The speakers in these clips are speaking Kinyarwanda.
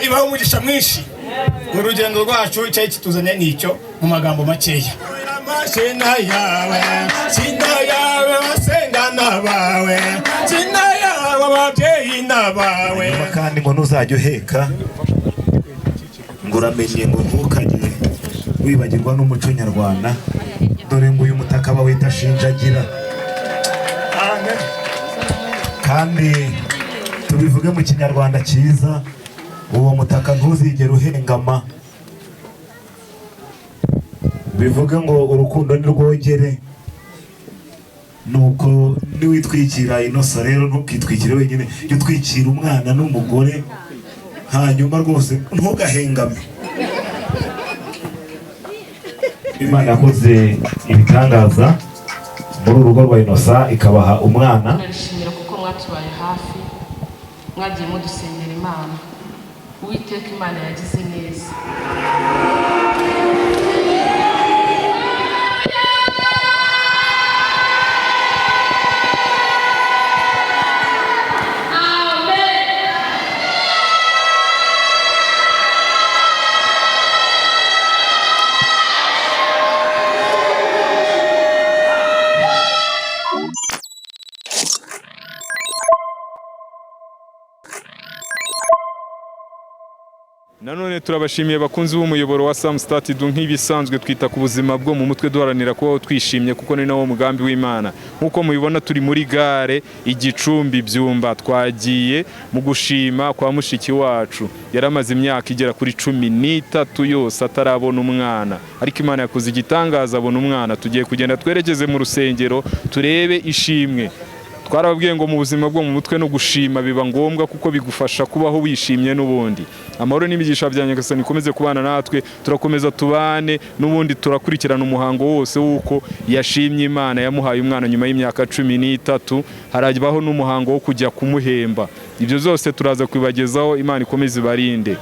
ibaho umugisha mwinshi. Urugendo rwacu cyari kituzanye n'icyo mu magambo makeya. Amashina yawe, sina yawe basenga nabawe, sina yawe ababyeyi nabawe. Kandi ngo ntuzajya uheka ngo uramenye ngo ntukagire wibagirwa n'umuco nyarwanda, dore ngo uyu mutaka bawita shinjagira. Kandi tubivuge mu kinyarwanda cyiza, uwo mutaka ntuzigere uhengama. Bivuge ngo urukundo nirwogere, nuko niwitwikira inosa rero ntukitwikire wenyine, jya utwikira umwana n'umugore, hanyuma rwose ntugahengame. Imana yakoze ibitangaza muri urugo rwa Inosa ikabaha umwana. Narishimira kuko mwatubaye hafi, mwagiye mudusengera Imana. Uwiteka Imana yagize neza. Nanone turabashimiye bakunzi b'umuyoboro wa Sam Started, nk'ibisanzwe twita ku buzima bwo mu mutwe duharanira kubaho twishimye kuko ni nawo mugambi w'Imana. Nkuko mubibona turi muri gare Igicumbi Byumba, twagiye mu gushima kwa mushiki wacu yaramaze imyaka igera kuri 13 yose atarabona umwana, ariko Imana yakoze igitangaza abona umwana. Tugiye kugenda twerekeze mu rusengero turebe ishimwe. Twarababwiye ngo mu buzima bwo mu mutwe no gushima biba ngombwa kuko bigufasha kubaho wishimye n'ubundi. Amahoro n'imigisha bya Nyagasani ikomeze kubana natwe, turakomeza tubane n'ubundi turakurikirana umuhango wose w'uko yashimye Imana yamuhaye umwana nyuma y'imyaka 13. Harajyaho n'umuhango wo kujya kumuhemba. Ibyo zose turaza kwibagezaho. Imana ikomeze ibarinde,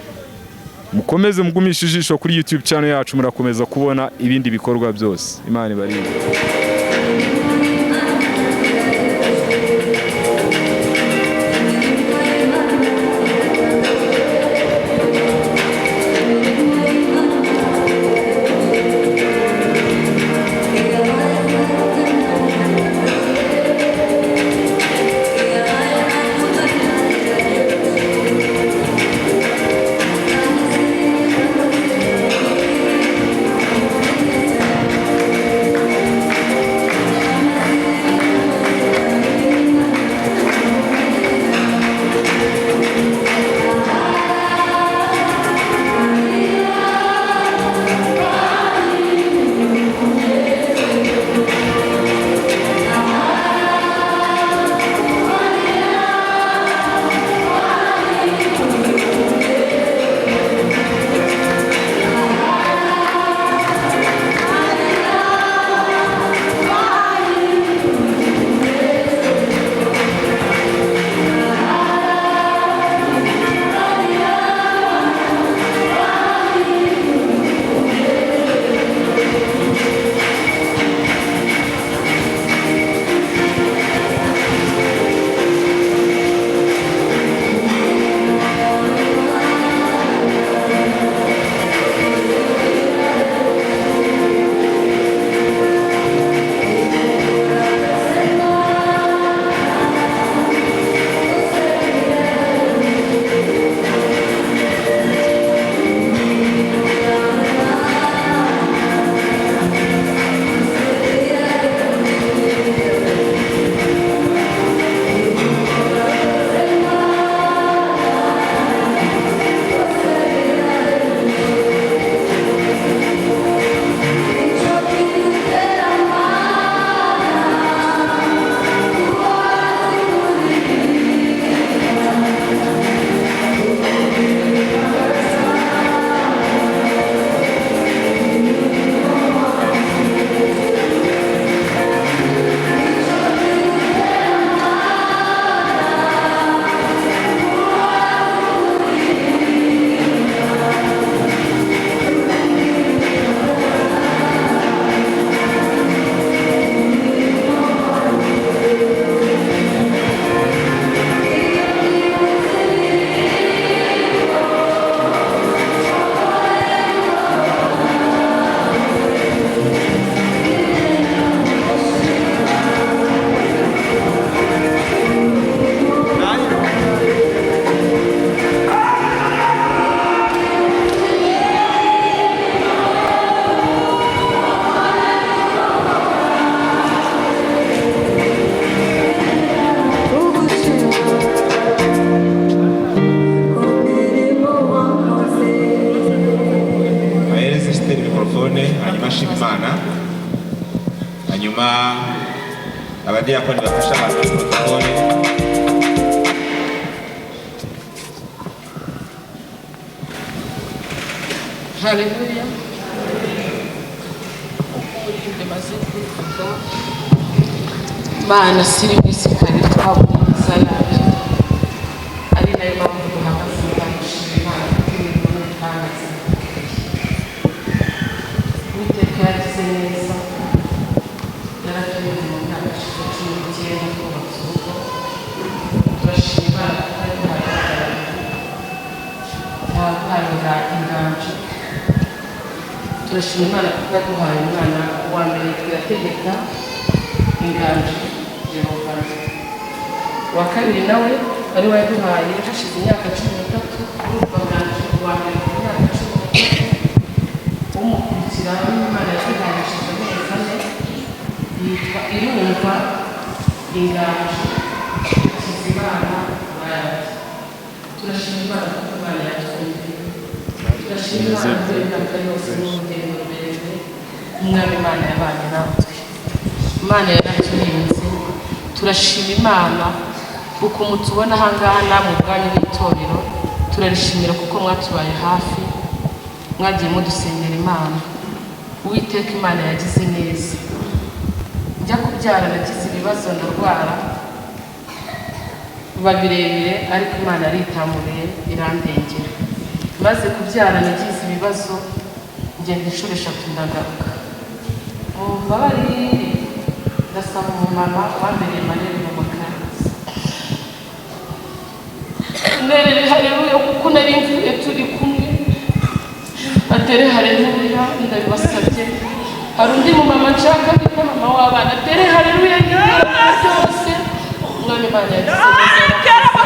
mukomeze mugumisha ijisho kuri YouTube channel yacu, murakomeza kubona ibindi bikorwa byose. Imana ibarinde. abadiyakoni bafasha abantu mu protokole. Haleluya. Maze kuvuga Mana siri misikari twabona salamu ari nayo mpamvu duhagaze Imana n'utangaza Uwiteka yagize neza yaratuye mu myaka cy'umugeni kubatsuko turashima twatangira inganje turashima Imana kuko yaduhaye umwana wa mbere turategeka inganje Yehova wa kabiri nawe ari we yaduhaye hashize imyaka 13 urumva nganje wa mbere imyaka 13 umukurikira Imana yaduhayishije amezi 4 yitwa Irumva inganje Kizimana Bayati turashima Imana kuko Imana yatwumviye turashima Imana ko imyaka yose n'umugeni muremure umwami Imana yabanye natwe Imana yaraturinze turashima Imana kuko mutubona ahangaha namwe ubwanyu n'itorero turarishimira kuko mwatubaye hafi mwagiye mudusengera Imana Uwiteka Imana yagize neza njya kubyara nagize ibibazo ndarwara biba birebire ariko Imana yaritamuriye irandengera maze kubyara nagize ibibazo ngenda inshuro 3 ndagaruka mumbabarire ndasaba umumama wambereye marere mu makanzu nerere haleluya kuko nari mvuye turi kumwe atere haleluya ndabibasabye hari undi mumama nshaka bita mama w'abana atere haleluya byose umwami Imana yagize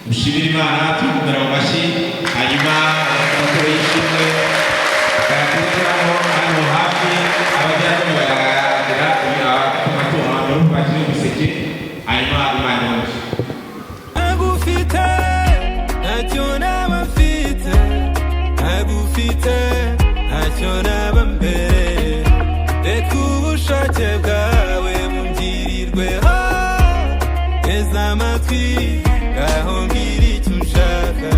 Mushimira Imana tumubwira mu mashyi hanyuma abakozi y'ishimwe barakurikiraho hano hafi abajyanye baragira amatungo amakuru bakiri umuseke hanyuma Imana imushyi agufite ntacyo naba mfite agufite ntacyo naba mbere reka ubushake bwawe bungirirweho neza amatwi ngaho mbwira icyo ushaka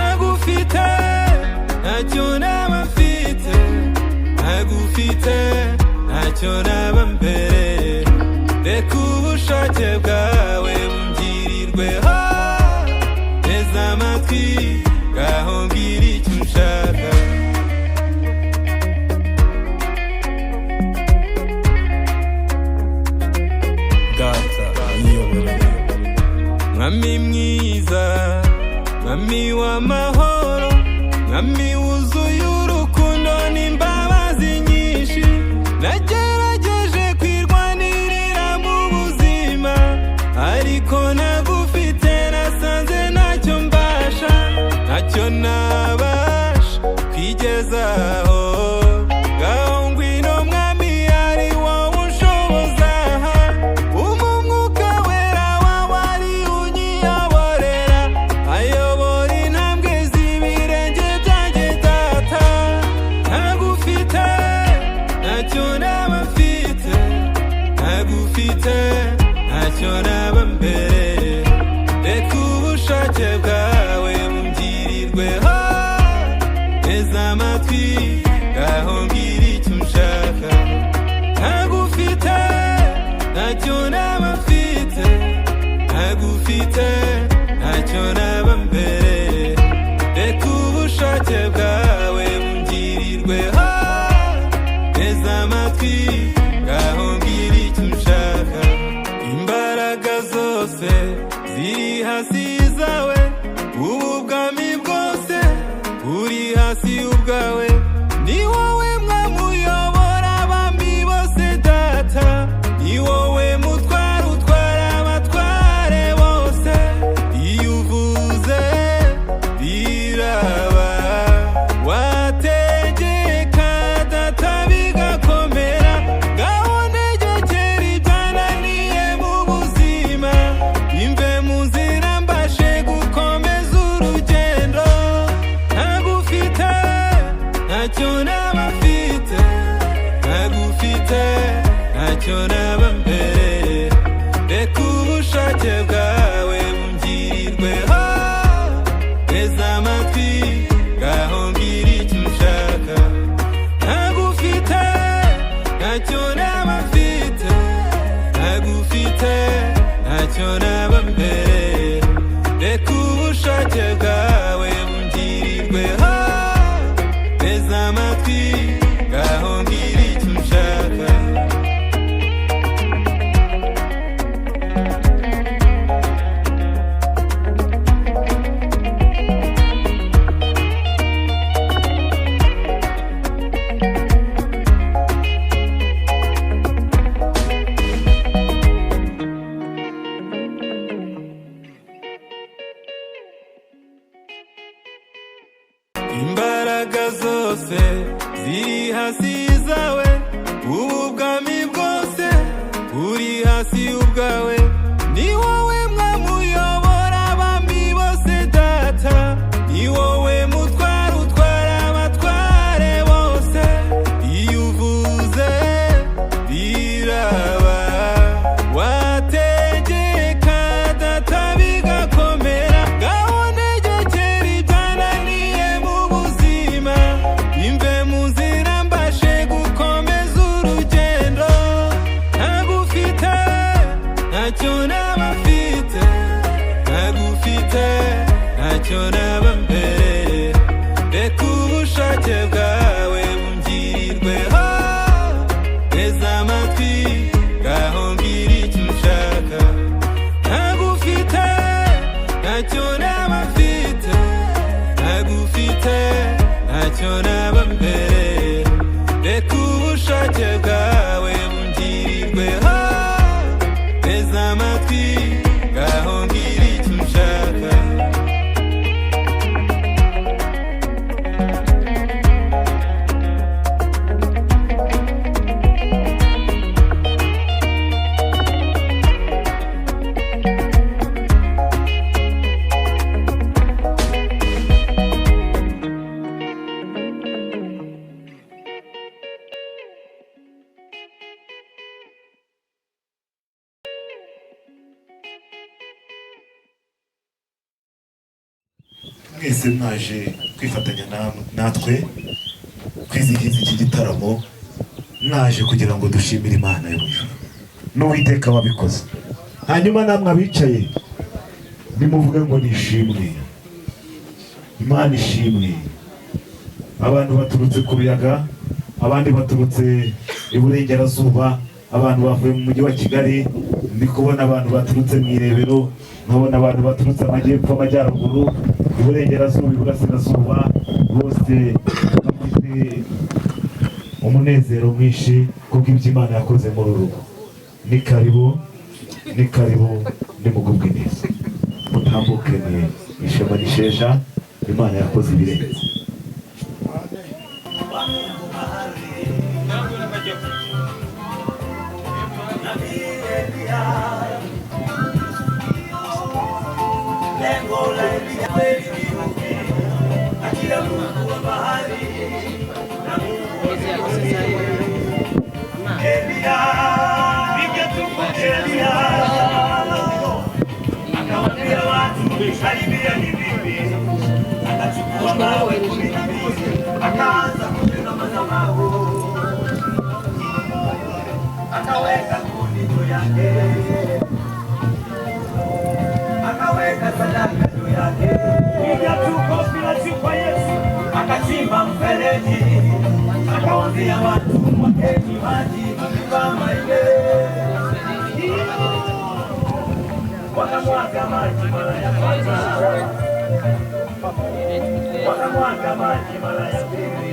agufite ntacyo naba mfite agufite ntacyo naba mbere reka ubushake bwawe bungirirweho neza amatwi ngaho mbwira icyo ushaka Mwami mwiza, mwami w'amahoro, mwami wuzuye urukundo n'imbabazi nyinshi, nagerageje kwirwa ntagufite ntacyo naba mbere reka ubushake bwawe bumgirirweho teza amatwi ngaho mbwira icyo ushaka ntagufite ntacyo naba mfite ntagufite ntacyo naba mbere reka ubushake bwawe bumgirirweho teza amatwi ngaho mbwira icyo ushaka imbaraga zose ziri hasi zawe ubu bwami bwose uri hasi ubwawe ni wowe mwamuyobora abami bose data ni wowe mutwara utwara abatware bose iyo uvuze biraba wategeka data bigakomera ngaho ntegekera ibyananiye mu buzima imve mu nzira mbashe gukomeza urugendo ntagufite ntacyo naba mfite ntagufite ntacyo naba mbere reka ubushake bwawe bumgirirweho teza amatwi ngaho mbwira icyo ushaka ntagufite ntacyo naba mfite ntagufite ntacyo naba mbere reka ubushake bwawe bumgirirweho teza amatwi ngaho mbwira icyo ushaka imbaraga zose ziri hasi zawe ubu bwami bwose uri hasi ubwawe ni wowe mwamuyobora abami bose data ni wowe mutwara utwara abatware bose iyo uvuze biraba wategeka data bigakomera ngaho ntegekera ibyananiye mu buzima imve mu nzira mbashe gukomeza urugendo ntagufite ntacyo naba mfite ntagufite ntacyo naba mbere reka ubushake bwawe bumgirirweho teza amatwi ngaho mbwira icyo ushaka ntagufite ntacyo naba mfite ntagufite ntacyo naba mbere reka ubushake bwawe bumgirirweho teza amatwi ngaho mbwira icyo ushaka mwese mwaje kwifatanya natwe kwizihiza iki gitaramo mwaje kugira ngo dushimire Imana yo mu ijuru n'Uwiteka wabikoze hanyuma namwe abicaye nimuvuge ngo nishimwe Imana ishimwe abantu baturutse ku biyaga abandi baturutse iburengerazuba abantu bavuye mu mujyi wa Kigali ndi kubona abantu baturutse mu Irebero nkabona abantu baturutse amajyepfo amajyaruguru iburengerazuba iburasirazuba bose bafite umunezero mwinshi kubw'ibyo Imana yakoze muri uru rugo ni karibu nimugubwe neza mutambuke ni ishema n'isheja Imana yakoze ibirenze lengo la akila Mungu wa bahari na Mungu wa Elia karibia ni bibi akachukua mawe akaanza kujenga madhabahu akaweka kuni juu yake akaweka sadaka juu yake piga tu kofi la chupa Yesu akachimba mfereji akawaambia watu mwakeni maji kama ile wakamwaga maji mara ya kwanza wakamwaga maji mara ya pili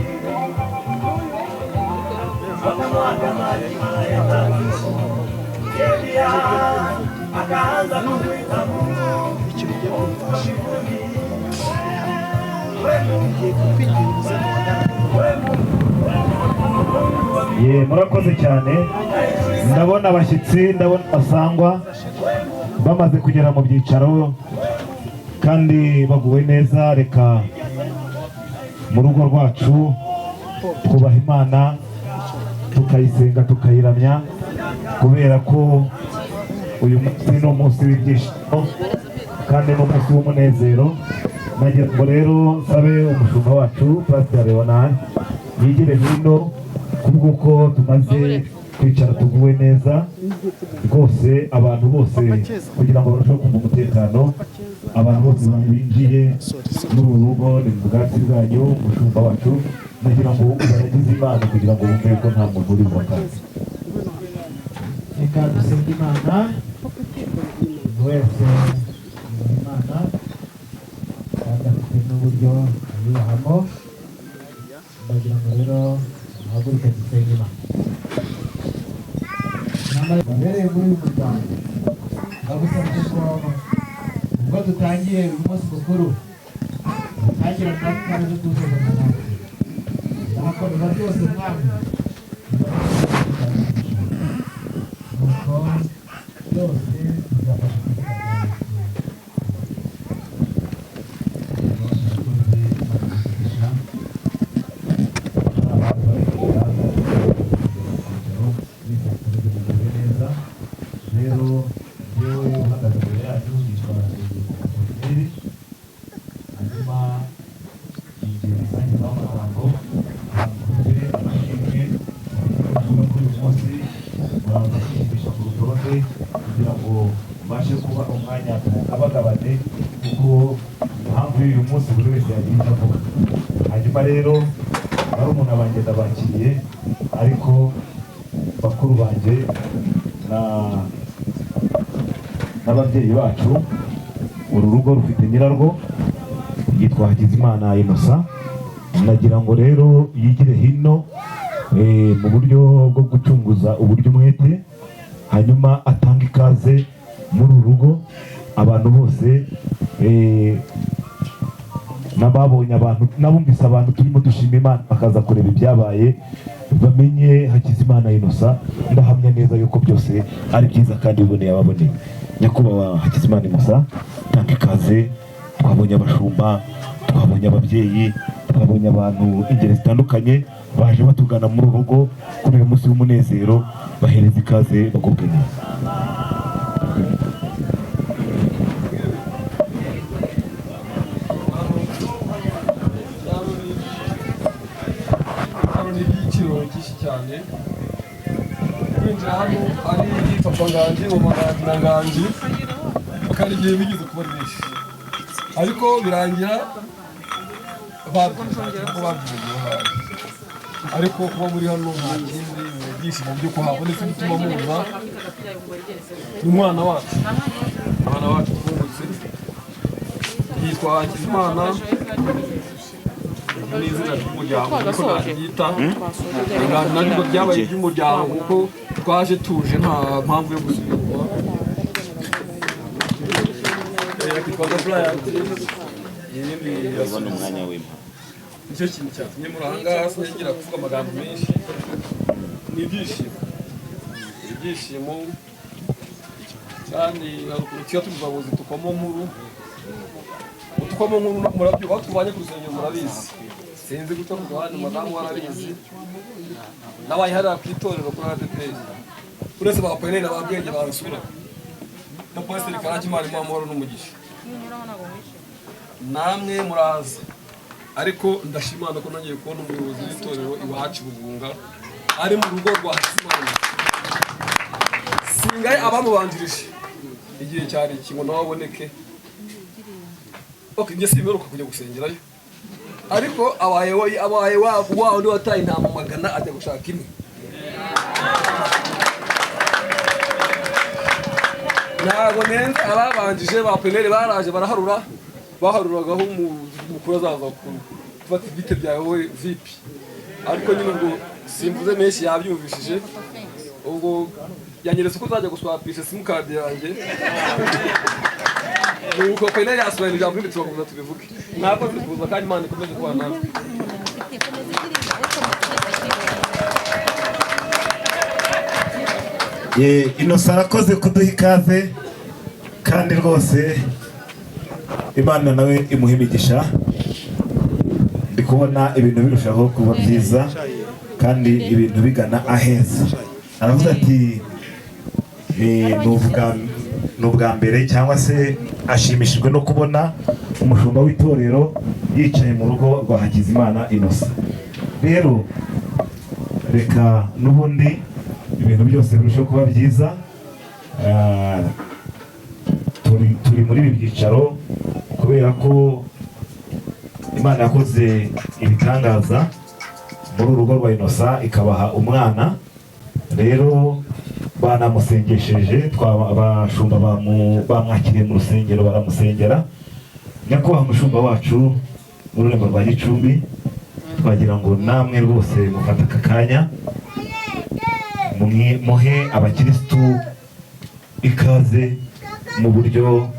wakamwaga maji mara ya tatu Elia akaanza kumwita Mungu murakoze cyane. Ndabona abashyitsi, ndabona abasangwa bamaze kugera mu byicaro kandi baguwe neza. Reka mu rugo rwacu twubaha Imana tukayisenga tukayiramya kubera ko uyu munsi ni umunsi w'ibyishimo kandi ni umunsi w'umunezero. Nagira ngo rero nsabe umushumba wacu Pastor Leonard yigire hino kubw'uko tumaze kwicara tuguwe neza rwose. Abantu bose kugira ngo barusheho kumva umutekano, abantu bose binjiye muri uru rugo ni mu bwatsi bwanyu. Umushumba wacu nagira ngo ubaragize Imana kugira ngo bumve ko nta muntu uri bakazi. Reka dusenge Imana wese Imana kandi afite n'uburyo yubahamo. Ndagira ngo rero haguruke dusenge Imana. Babereye muri uyu muryango ndagusabye ko ubwo dutangiye uyu munsi mukuru dutangira natwe kandi dusoza natwe ndahakorera byose mwami nuko byose bizafasha kugira ngo mbashe kuba umwanya abagabane kuko impamvu y'uyu munsi buri wese yagiye avuga. Hanyuma rero barumuna banjye ndabakiriye, ariko bakuru banjye n'ababyeyi bacu, uru rugo rufite nyirarwo yitwa Hakizimana Innocent. Nagira ngo rero yigire hino mu buryo bwo gucunguza uburyo umwete, hanyuma atanga ikaze muri uru rugo. Abantu bose n'ababonye abantu n'abumvise abantu turimo dushima Imana bakaza kureba ibyabaye bamenye Hakizimana Innocent. Ndahamya neza yuko byose ari byiza kandi biboneye ababoneye. Nyakubahwa Hakizimana Innocent, tanga ikaze. Twabonye abashumba, twabonye ababyeyi, twabonye abantu ingeri zitandukanye baje batugana muri uru rugo kuri uyu munsi w'umunezero. Bahereza ikaze bagubwe neza. Hano ni ibyiciro byinshi cyane. Kwinjira hano ari papa nganji, mama nganji na nganji bakari igihe bigeze kuba benshi, ariko birangira ariko kuba muri hano nta kindi ibyishimo by'uko habonetse bituma muza n'umwana wacu twungutse yitwa Hakizimana. Ni izina ry'umuryango niko naryita, nabwo byabaye iby'umuryango kuko twaje tuje nta mpamvu yo gusubirwa. Akitwaga Brian. Urabona umwanya w'impa. Nicyo kintu cyatumye muri aha ngaha singira kuvuga amagambo menshi. Ni ibyishimo kandi tuba tubibabuze tukamo nkuru. Tukamo nkuru murabyo batubanye ku rusengero murabizi. Sinzi guca ku ruhande madamu warabizi. Nabaye hariya ku itorero kuri ADPR. Uretse ba Pene n'ababwenge barasubira. Na Pastor Karaki Imana imamoro n'umugisha. namwe muraza ariko ndashimana ko nongeye kubona umuyobozi w'itorero iwacu Bugunga ari mu rugo rwa Hakizimana singaye abamubanjirije igihe cyari kingo nawe aboneke njye simeruka kujya gusengerayo ariko abaye wa undi wataye intama magana ajya gushaka imwe ntabwo nenze ababanjije ba penere baraje baharuragaho umukuru azaza gufata ibite byawe vipi ariko nyine ngo simvuze menshi yabyumvishije ubwo yanyeretse ko uzajya guswapisha simukadi yanjye nuko penere yasobanura ijambo rindi tubakomeza tubivuge ntabwo zikuza kandi Imana ikomeze kuba natwe Innocent arakoze kuduha ikaze kandi rwose Imana nawe imuha imigisha. Ndi kubona ibintu birushaho kuba byiza kandi ibintu bigana aheza. Aravuga ati ni ubwa mbere cyangwa se ashimishijwe no kubona umushumba w'itorero yicaye mu rugo rwa Hakizimana Innocent. Rero reka n'ubundi ibintu byose birushaho kuba byiza. Turi muri ibi byicaro kubera ko Imana yakoze ibitangaza muri urugo rwa Innocent ikabaha umwana. Rero banamusengesheje abashumba bamwakiriye mu rusengero baramusengera. Nyakubahwa umushumba wacu mu rurembo rwa Gicumbi twagira ngo namwe rwose mufate aka kanya muhe abakirisitu ikaze mu buryo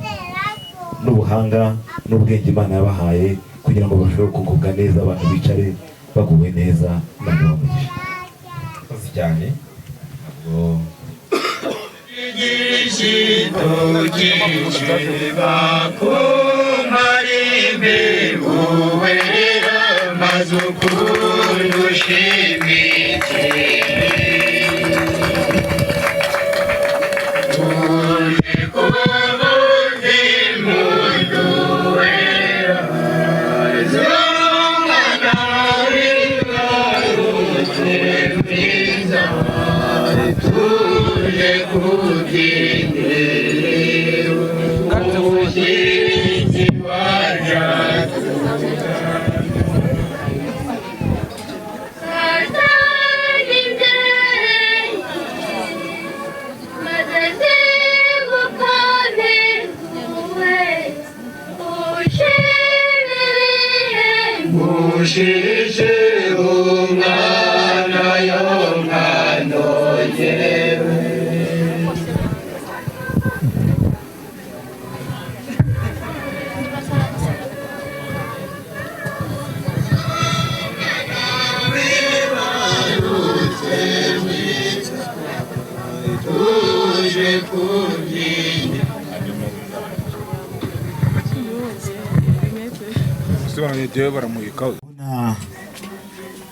n'ubuhanga n'ubwenge Imana yabahaye kugira ngo barusheho kugubwa neza, abantu bicare baguwe neza Imana ibamugishe. Murakoze cyane.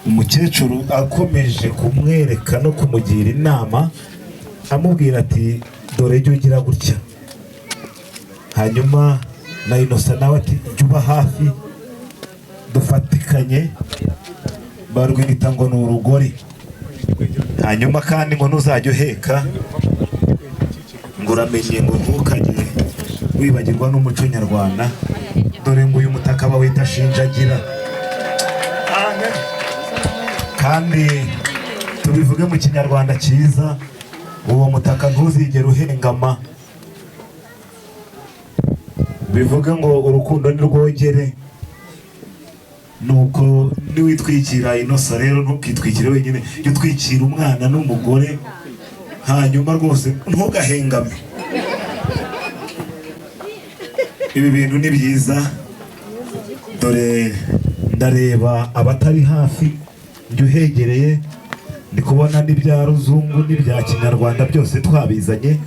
Umukecuru akomeje kumwereka no kumugira inama amubwira ati dore jya ugira gutya. Hanyuma na Innocent nawe ati jya uba hafi dufatikanye, barwita ngo ni urugori. Hanyuma kandi ngo ntuzajya uheka ngo uramenye ngo ntukajye wibagirwa n'umuco nyarwanda, dore ngo uyu mutaka bawita shinjagira. Kandi tubivuge mu kinyarwanda cyiza, uwo mutaka ntuzigere uhengama. Bivuge ngo urukundo nirwogere. Nuko niwitwikira Innocent rero ntukitwikire wenyine, jya utwikira umwana n'umugore, hanyuma rwose ntugahengame. Ibi bintu ni byiza. Dore ndareba abatari hafi, njye uhegereye ndi kubona n'ibya ruzungu n'ibya kinyarwanda byose twabizanye.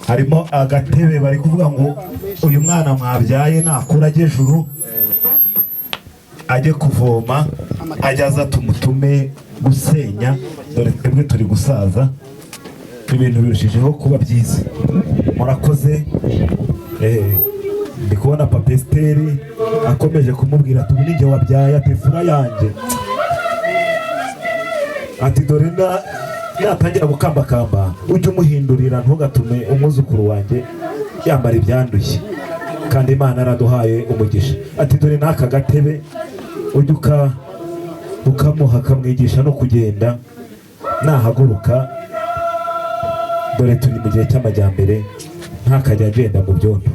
Harimo agatebe bari kuvuga ngo uyu mwana mwabyaye nakura ajye ejuru ajye kuvoma, ajya aza tumutume gusenya, dore twebwe turi gusaza. Ibintu birushijeho kuba byiza. murakoze. Ndi kubona Papa Esteri akomeje kumubwira ati ubu ninjye wabyaye, ati fura yanjye, ati dore natangira gukambakamba ujye umuhindurira, ntugatume umwuzukuru wanjye yambara ibyanduye, kandi Imana araduhaye umugisha. Ati dore n'aka gatebe ujye ukamuha, akamwigisha no kugenda nahaguruka, dore turi mu gihe cy'amajyambere, ntakajya agenda mu byondo.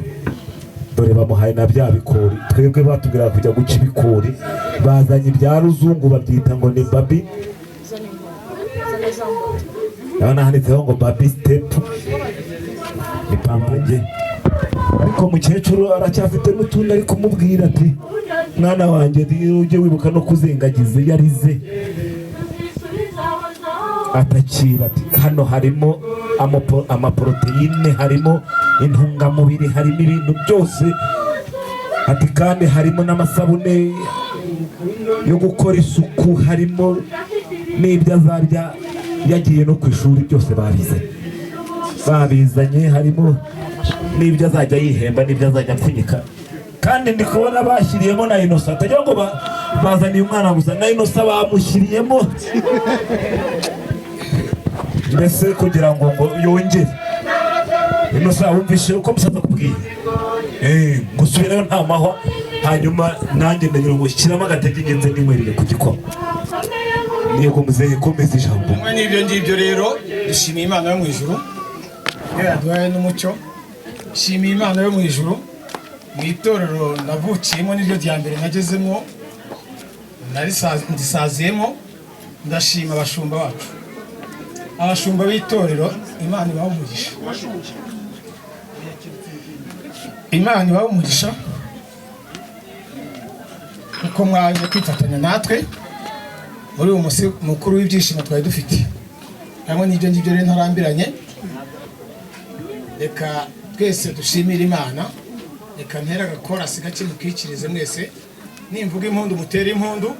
Dore bamuhaye na bya bikori, twebwe batubwira kujya guca ibikori, bazanye ibya ruzungu babyita ngo ni babi, ndabona handitseho ngo babi step, ni pampage. Ariko mukecuru aracyafite n'utundi ari kumubwira ati mwana wanjye ujye wibuka no kuzengagiza iyo arize, atakira ati hano harimo amaporoteyine, harimo intungamubiri, harimo ibintu byose, ati kandi harimo n'amasabune yo gukora isuku, harimo n'ibyo azarya yagiye no ku ishuri, byose babizanye, harimo n'ibyo azajya yihemba, n'ibyo azajya apfunyika. Kandi ndi kubona bashyiriyemo na Inosa, atagira ngo bazaniye umwana gusa, na Inosa bamushyiriyemo mbese kugira ngo yongere. Inosa wumvishe uko musaza kubwiye, ngusubireyo nta mahwa, hanyuma nanjye ndagira ngo shyiramo agatege ngenze ninywerere ku gikoma. Niyo muzehe komeza ijambo. N'ibyo ngibyo rero dushimiye Imana yo mu ijuru yaduhaye n'umucyo. Shimiye Imana yo mu ijuru, mu itorero navukiyemo niryo rya mbere nagezemo, ndisaziyemo. Ndashima abashumba bacu, abashumba b'itorero, Imana ibahe umugisha, Imana ibahe umugisha kuko mwaje kwifatanya natwe muri uyu munsi mukuru w'ibyishimo twari dufite. Hamwe n'ibyo ngibyo rero ntarambiranye, reka twese dushimira Imana. Reka ntera agakorasi gake mukikirize mwese, nimvuga impundu mutere impundu,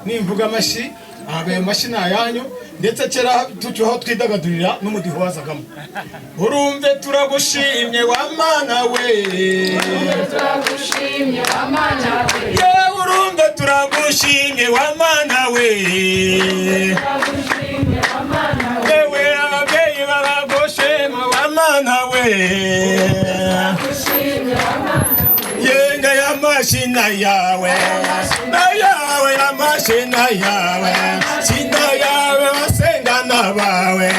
nimvuga amashyi ayo mashyi ni ayanyu, ndetse kera tucyoho twidagadurira n'umudiho wazagamo. Urumve turagushimye wa Mana we, turagushimye wa Mana we, urumve turagushimye wa Mana we, yewe ababyeyi baragushima wa Mana we, yenga y'amashina yawe, nayawe y'amashina yawe, sina yawe basenga nabawe,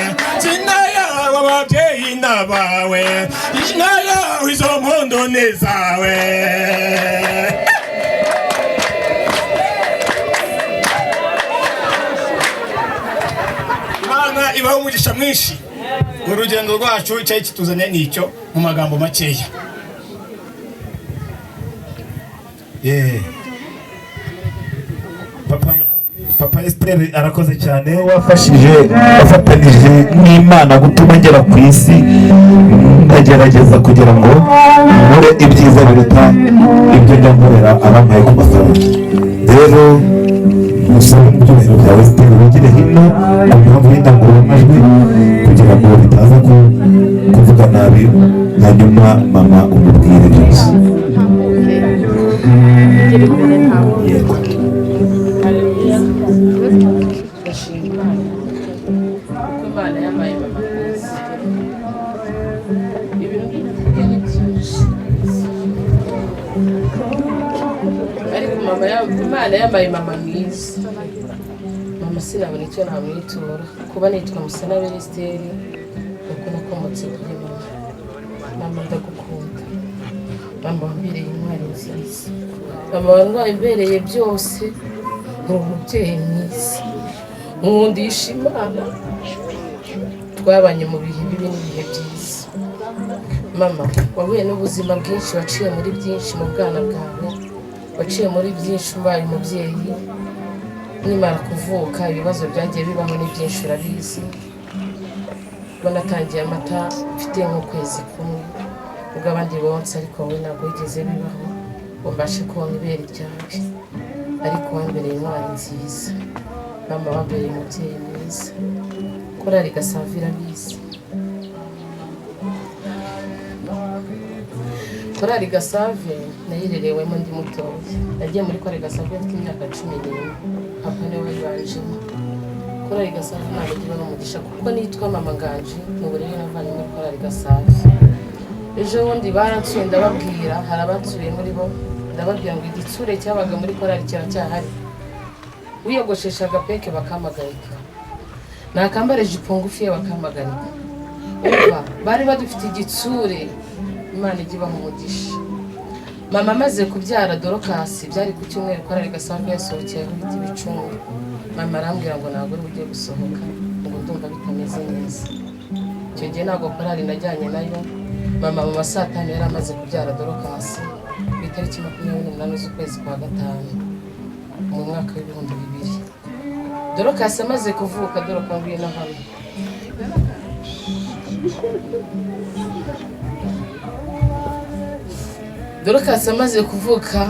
sina yawe ababyeyi nabawe, sina yawe izo mpundu ni zawe. Imana ibahe umugisha mwinshi. Urugendo rwacu cyari kituzanye n'icyo mu magambo makeya. Papa Esteri arakoze cyane, wafatanije n'Imana gutuma ngera ku isi, ndagerageza kugira ngo nkore ibyiza biruta ibyo njya nkorera abampaye ku mafaranga. Rero musaba ibyubahiro bya Esteri wigire hino ku mpamvu y'indangururamajwi kugira ngo bitaza kuvuga nabi, hanyuma mama umubwire byose. Yego. ndashima kuko Imana yampaye mama mwiza. Ibintu by'ubuvuge ni byinshi, ariko Imana yampaye mama mwiza. Mama sinabona icyo namwitura, kuba nitwa Musanabera Esteri nuko nakomotse kuri mama. Mama ndagukunda, mama wambereye intwari nziza, mama wambereye byose, ni umubyeyi mwiza, nkundisha Imana. Twabanye mu bihe bibi n'ibihe byiza. Mama wahuye n'ubuzima bwinshi, waciye muri byinshi mu bwana bwawe, waciye muri byinshi ubaye umubyeyi. Nimara kuvuka ibibazo byagiye bibaho ni byinshi urabizi. Ubwo natangiye amata mfite nk'ukwezi kumwe, ubwo abandi bonse, ariko wowe ntabwo wigeze bibaho ngo mbashe kubona ibere ryawe, ariko wambereye intwari nziza. Mama wambereye umubyeyi mwiza, korari Gasavira bizi. korali Gasave nayirerewemo ndi mutoya. Nagiye muri korali Gasave mfite imyaka 11. Papa niwe wayibanjemo. Korali Gasave ntabwo igira n'umugisha kuko nitwa Mama Nganji mu burere navanye muri korali Gasave. Ejo bundi baransuye ndababwira, hari abatuye muri bo, ndababwira ngo igitsure cyabaga muri korali kiracyahari. Wiyogosheshaga peke bakamagarika, nakambara ijipo ngufi bakamagarika. Bari badufite igitsure, Imana igibaho umugisha. Mama amaze kubyara Dorokasi byari ku cyumweru korali Gasave yasohokeye ibiti bicunga. Mama arambwira ngo ntabwo uri bugiye gusohoka, ngo ndumva bitameze neza. Icyo gihe ntabwo korali najyanye nayo. Mama mu saa 5 yari amaze kubyara Dorokasi ku itariki 28 z'ukwezi kwa gatanu mu mwaka w'ibihumbi 2000. Dorokasi amaze kuvuka, Dorokasi ngwino hano. Dorokasi amaze kuvuka,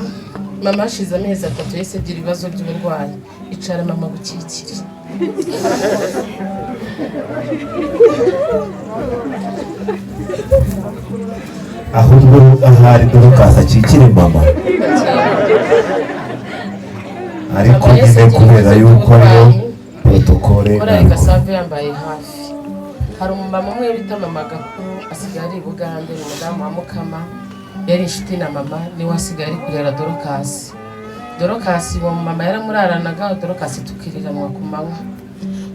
mama ashize amezi 3 yese agira ibibazo by'uburwayi. Icara mama gukikire. ahubwo ahari Dorokasi akikire mama, ariko nyine kubera yuko yo protokole korali Gasave yambaye hafi. Hari umumama umwe bita Mama Gakuru asigaye ari Bugande, ni umudamu wa Mukama, yari inshuti na mama, niwe asigaye ari kurera Dorokasi. Dorokasi uwo mama yaramuraranaga, Dorokasi tukiriranwa ku manywa.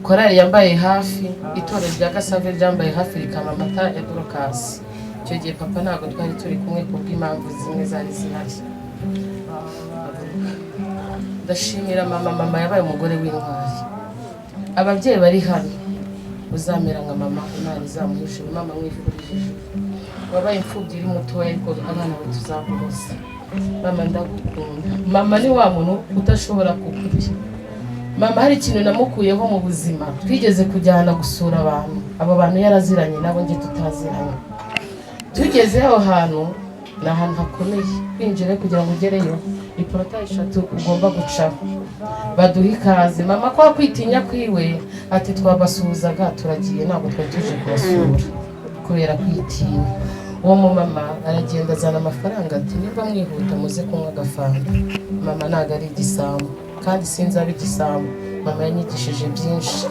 Korali yambaye hafi, itorero rya Gasave ryambaye hafi rikama amata ya Dorokasi. Icyo gihe papa ntabwo twari turi kumwe kubw'impamvu zimwe zari zihari. Ndashimira mama yabaye umugore w'intwari. Ababyeyi bari hano uzamera nka mama, Imana izamuhishe. Mama mwifurije wabaye imfubyi iri mutoya, ariko abana be tuzakubosa. Mama ndagukunda. Mama ni wa muntu udashobora kukurya. Mama hari ikintu namukuyeho mu buzima. Twigeze kujyana gusura abantu, abo bantu yaraziranye nabo nge tutaziranye. Tugeze aho hantu, ni ahantu hakomeye. Kwinjira kugira ngo ugereyo ni porotayi 3 ugomba gucaho. Baduha ikaze. Mama kwa kwitinya kwiwe ati twabasuhuzaga turagiye, ntabwo twari tuje kubasura kubera kwitinya. Uwo mama aragenda azana amafaranga ati niba mwihuta muze kunywa agafanta. Mama ntabwo ari igisambo kandi sinzi abe igisambo. Mama yanyigishije byinshi.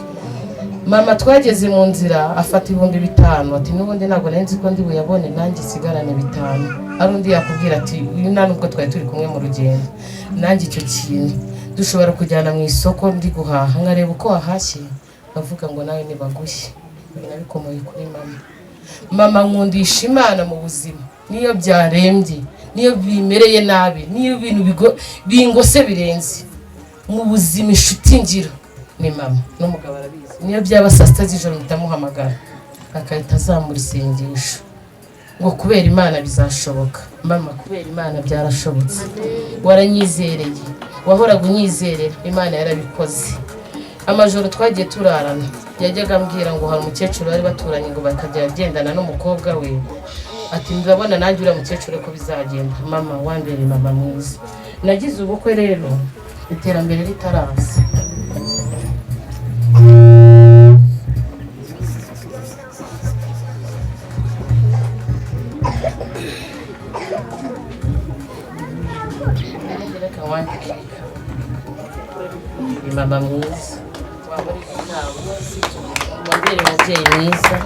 Mama twageze mu nzira afata 5,000 ati n'ubundi ntabwo nzi ko ndi buyabone, nanjye sigarane 5. Ari undi yakubwira ati nta nubwo twari turi kumwe mu rugendo, nanjye icyo kintu dushobora kujyana mu isoko ndi guhaha nkareba uko wahashye, bavuga ngo nawe nibagushye. Nabikomoye kuri mama. Mama nkundisha Imana mu buzima, niyo byarembye, niyo bimereye nabi, niyo ibintu bingose birenze mu buzima, inshuti ngira ni mama n'umugabo arabizi. Niyo byaba saa 6 z'ijoro ndamuhamagara akahita azamura isengesho ngo kubera Imana bizashoboka. Mama kubera Imana byarashobotse, waranyizereye, wahoraga unyizerera, Imana yarabikoze. Amajoro twagiye turarana, yajyaga ambwira ngo hari umukecuru bari baturanye ngo bakajya agendana n'umukobwa we, ati ndabona nanjye uriya mukecuru ko bizagenda. Mama wambere mama mwiza. Nagize ubukwe rero iterambere ritaraza. Mama mwiza, wambere umubyeyi mwiza,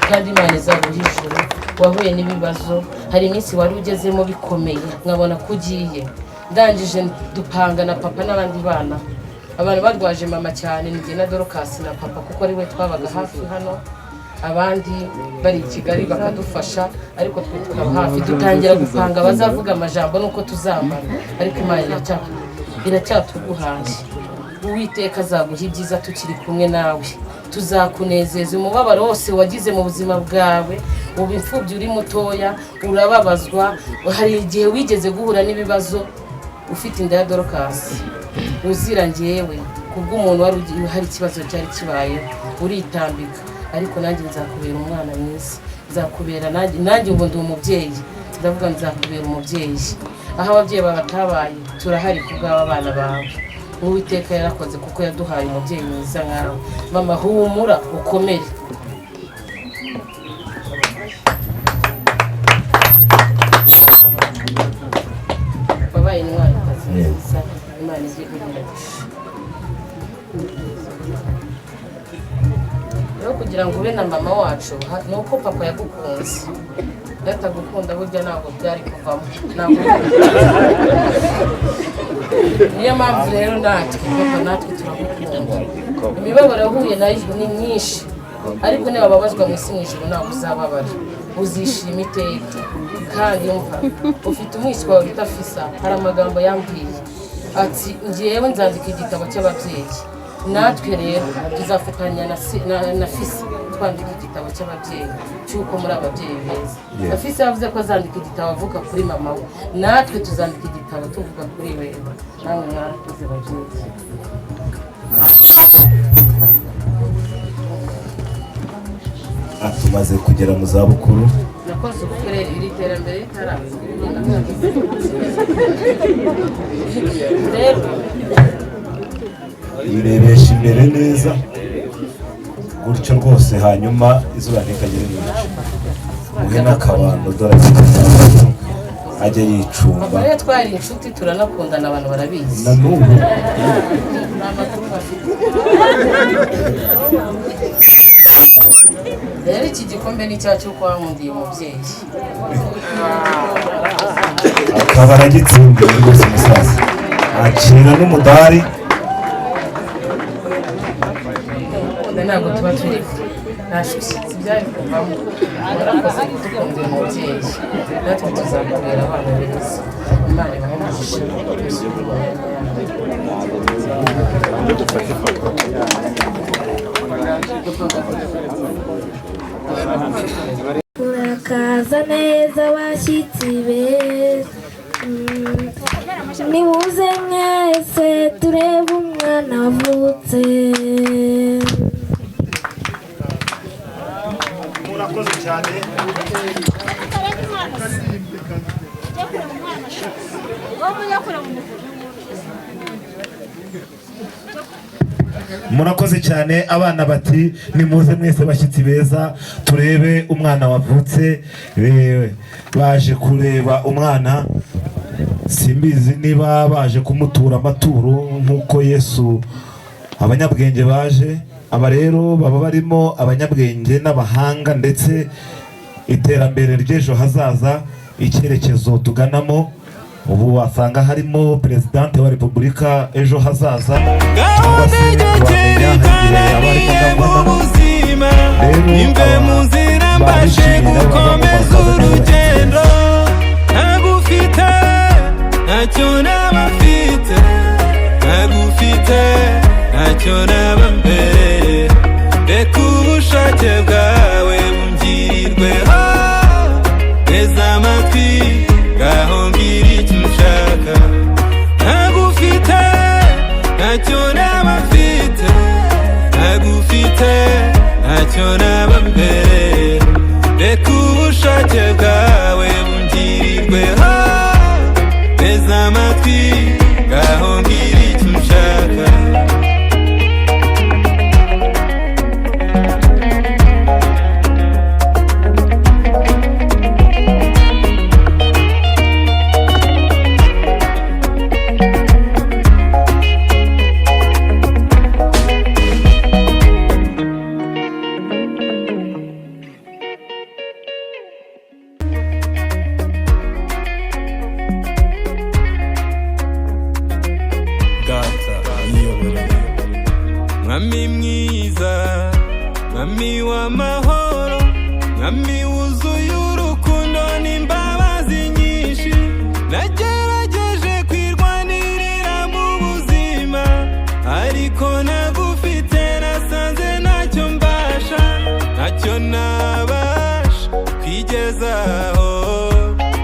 kandi Imana izaguha ijuru. Wahuye n'ibibazo, hari iminsi wari ugezemo bikomeye, nkabona ko ugiye. Ndangije dupanga na papa n'abandi bana, abantu barwaje mama cyane, ni na Dorokasi na papa kuko ari we twabaga hafi hano, abandi bari i Kigali bakadufasha, ariko twe tukaba hafi. Dutangira gupanga bazavuga amajambo nuko tuzambara, ariko Imana iracyatuguhaye. Uwiteka azaguha ibyiza tukiri kumwe nawe, tuzakunezeza. Umubabaro wose wagize mu buzima bwawe, ubu imfubyi uri mutoya, urababazwa. Hari igihe wigeze guhura n'ibibazo ufite inda ya Dorokasi, uzira ngewe kubw'umuntu wari hari ikibazo cyari kibaye, uritambika. Ariko nanjye nzakubera umwana mwiza, nzakubera nanjye ubu ndi umubyeyi, ndavuga nzakubera umubyeyi. Aho ababyeyi batabaye turahari kubw'aba bana bawe. Uwiteka yarakoze kuko yaduhaye umubyeyi mwiza nkawe. Mama humura ukomere. wabaye intwarikazi nziza Imana ije kugurisha rero kugira ngo ube na mama wacu ni uko papa yagukunze yatagukunda burya ntabwo byari kuvamo niyo mpamvu rero natwe papa natwe turagukunda imibabaro yahuye nayo ni myinshi ariko niba babazwa mu isi mu ijuru ntabwo uzababara uzishima iteka kandi yumva ufite umwishywa wawe bita Fisa hari amagambo yambwiye ati ngewe nzandika igitabo cy'ababyeyi natwe rero tuzafatanya na Fisa twandika igitabo cy'ababyeyi cy'uko muri ababyeyi beza na Fisa yavuze ko azandika igitabo avuga kuri mama we natwe tuzandika igitabo tuvuga kuri wewe namwe mwarakoze babyeyi tumaze kugera mu zabukuru nakoze ubukorera iri terambere rero irebesha imbere neza gutyo rwose hanyuma izuba ntikagere nyinshi muhe n'akabando dore ajya yicumba rero twari inshuti turanakundana abantu barabizi na n'ubu rero iki gikombe ni cyacu cy'uko wankundiye umubyeyi akaba aragitsindiye rwose umusaza akira n'umudari ntabwo tuba turi ntashyushye byari kuvamo warakoze kudukundira umubyeyi natwe tuzakubera abana beza Imana ibahe murakaza neza bashyitsi beza nimuze mwese turebe umwana wavutse murakoze cyane murakoze cyane abana bati nimuze mwese bashyitsi beza turebe umwana wavutse baje kureba umwana simbizi niba baje kumutura amaturo nk'uko Yesu abanyabwenge baje aba rero baba barimo abanyabwenge n'abahanga ndetse iterambere ry'ejo hazaza icyerekezo tuganamo ubu wasanga harimo perezidante wa repubulika ejo hazaza cyangwa se wamenya hagiye abarimo gahunda rero barishimye gukomeza urugendo ntagufite ntacyo naba mfite ntagufite ntacyo naba mbere reka ubushake bwawe bungirirweho neza amatwi ngaho mbwira icyo ushaka ntagufite ntacyo naba mfite ntagufite ntacyo naba mbere reka ubushake bwawe bungirirweho neza amatwi ngaho mbwira icyo ushaka mwami mwiza mwami w'amahoro mwami wuzuye urukundo n'imbabazi nyinshi nagerageje kwirwanirira mu buzima ariko nagufite nasanze ntacyo mbasha ntacyo nabasha kwigezaho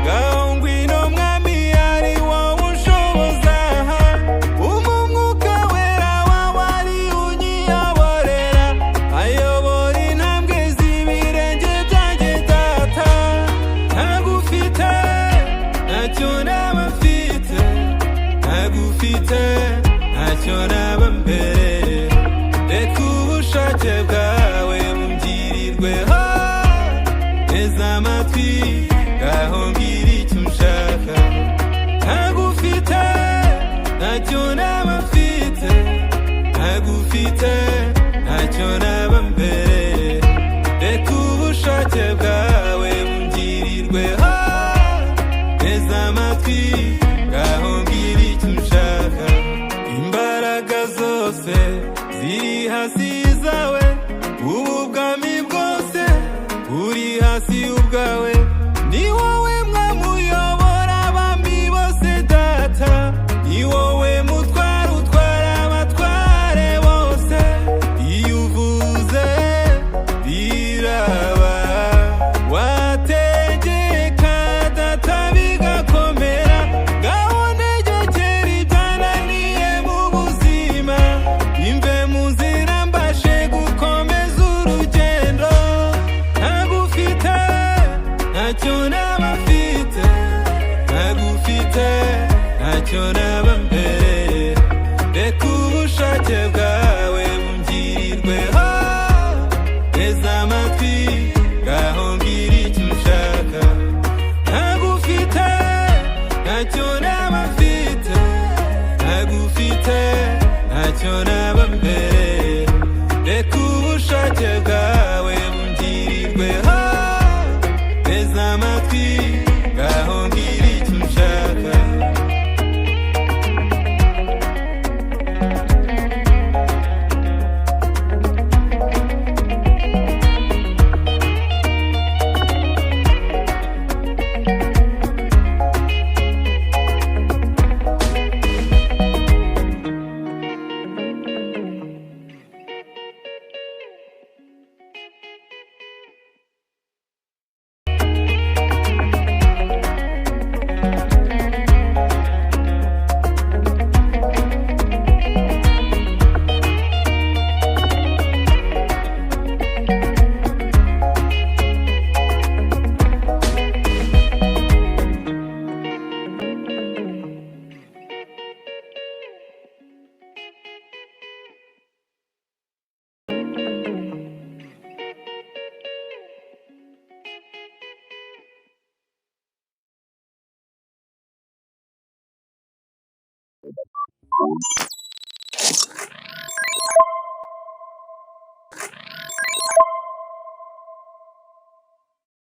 ngaho ngwino mwami ari wowe unshoboza umwuka wera wawe ari unyiyoborera ayobora intambwe z'ibirenge byanjye data ntagufite ntacyo naba mfite ntagufite ntacyo naba mbere reka ubushake bwawe bungirirweho neza amatwi ngaho mbwira icyo ushaka ntagufite ntagufite ntacyo naba mbere reka ubushake bwawe bungirirweho teza amatwi ngaho mbwira icyo ushaka imbaraga zose ziri hasi zawe ubu bwami bwose uri hasi ubwawe ni wowe mwamuyobora abami bose data ni wowe mutwara utwara abatware bose iyo uvuze biraba wategeka data bigakomera ngaho ntegekera ibyananiye mu buzima imve mu nzira mbashe gukomeza urugendo ntagufite ntacyo naba mfite ntagufite ntacyo naba mbere reka ubushake bwawe bungirirweho teza amatwi ngaho mbwira icyo ushaka ntagufite ntacyo naba mfite ntagufite ntacyo naba mbere reka ubushake bwawe bungirirweho teza amatwi ngaho mbwira icyo ushaka